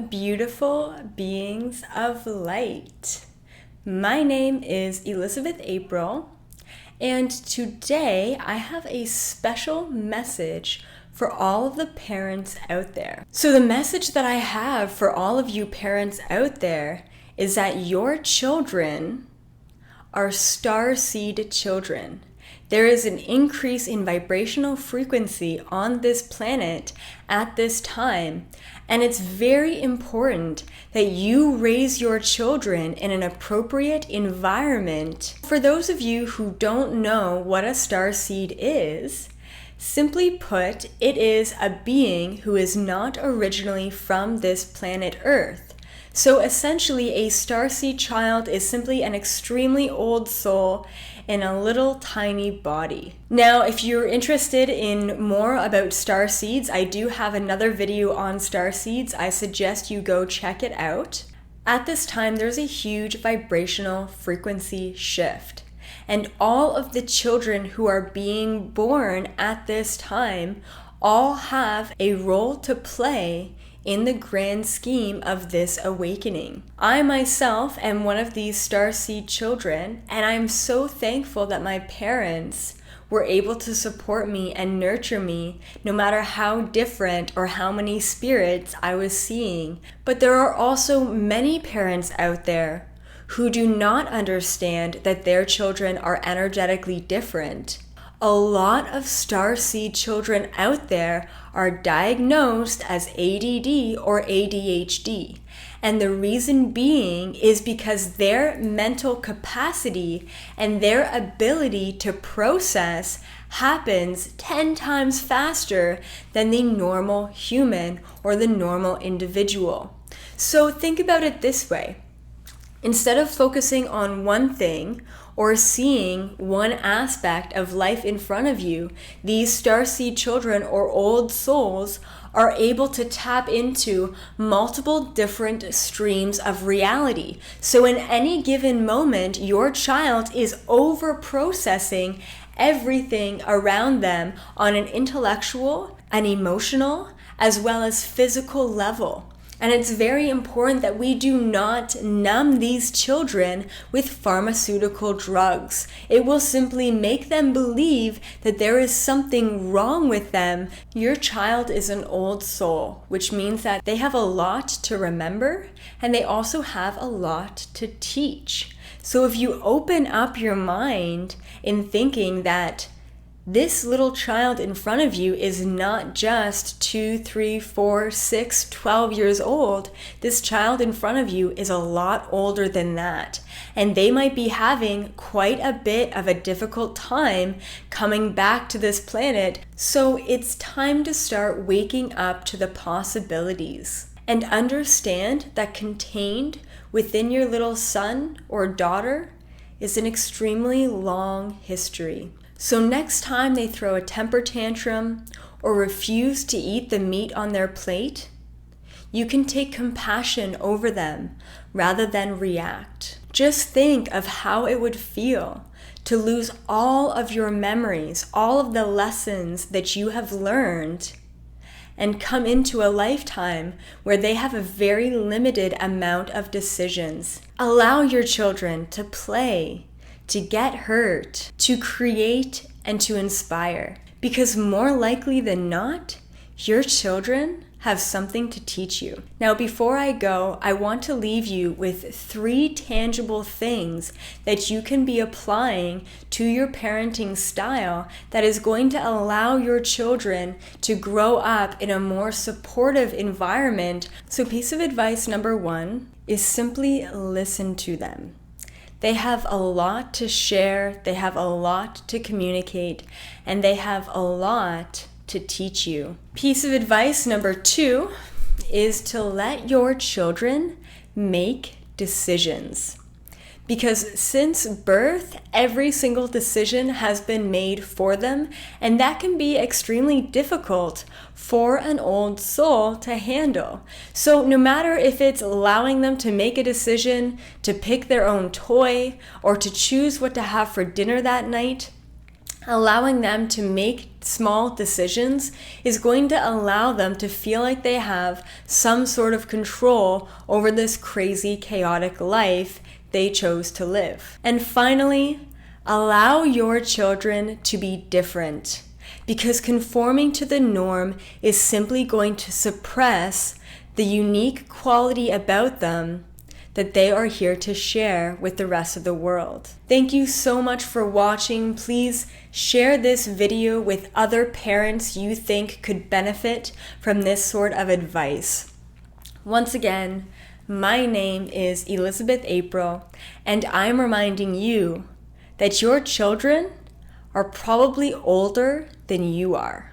beautiful beings of light. My name is Elizabeth April, and today I have a special message for all of the parents out there. So the message that I have for all of you parents out there is that your children are starseed children. There is an increase in vibrational frequency on this planet at this time, and it's very important that you raise your children in an appropriate environment. For those of you who don't know what a starseed is, simply put, it is a being who is not originally from this planet Earth. So essentially, a starseed child is simply an extremely old soul in a little tiny body. Now, if you're interested in more about starseeds, I do have another video on starseeds. I suggest you go check it out. At this time, there's a huge vibrational frequency shift. And all of the children who are being born at this time all have a role to play in the grand scheme of this awakening. I myself am one of these starseed children, and I'm so thankful that my parents were able to support me and nurture me no matter how different or how many spirits I was seeing. But there are also many parents out there who do not understand that their children are energetically different. A lot of starseed children out there are diagnosed as ADD or ADHD. And the reason being is because their mental capacity and their ability to process happens 10 times faster than the normal human or the normal individual. So think about it this way. Instead of focusing on one thing or seeing one aspect of life in front of you, these starseed children or old souls are able to tap into multiple different streams of reality. So in any given moment, your child is over-processing everything around them on an intellectual, an emotional, as well as physical level. And it's very important that we do not numb these children with pharmaceutical drugs. It will simply make them believe that there is something wrong with them. Your child is an old soul, which means that they have a lot to remember, and they also have a lot to teach. So if you open up your mind in thinking that this little child in front of you is not just 2, 3, 4, 6, 12 years old. This child in front of you is a lot older than that. And they might be having quite a bit of a difficult time coming back to this planet. So it's time to start waking up to the possibilities and understand that contained within your little son or daughter is an extremely long history. So next time they throw a temper tantrum or refuse to eat the meat on their plate, you can take compassion over them rather than react. Just think of how it would feel to lose all of your memories, all of the lessons that you have learned, and come into a lifetime where they have a very limited amount of decisions. Allow your children to play, to get hurt, to create, and to inspire. Because more likely than not, your children have something to teach you. Now, before I go, I want to leave you with 3 tangible things that you can be applying to your parenting style that is going to allow your children to grow up in a more supportive environment. So piece of advice number 1 is simply listen to them. They have a lot to share, they have a lot to communicate, and they have a lot to teach you. Piece of advice number 2 is to let your children make decisions. Because since birth, every single decision has been made for them, and that can be extremely difficult for an old soul to handle. So no matter if it's allowing them to make a decision, to pick their own toy, or to choose what to have for dinner that night, allowing them to make small decisions is going to allow them to feel like they have some sort of control over this crazy, chaotic life they chose to live. And finally, allow your children to be different, because conforming to the norm is simply going to suppress the unique quality about them that they are here to share with the rest of the world. Thank you so much for watching. Please share this video with other parents you think could benefit from this sort of advice. Once again, my name is Elizabeth April, and I'm reminding you that your children are probably older than you are.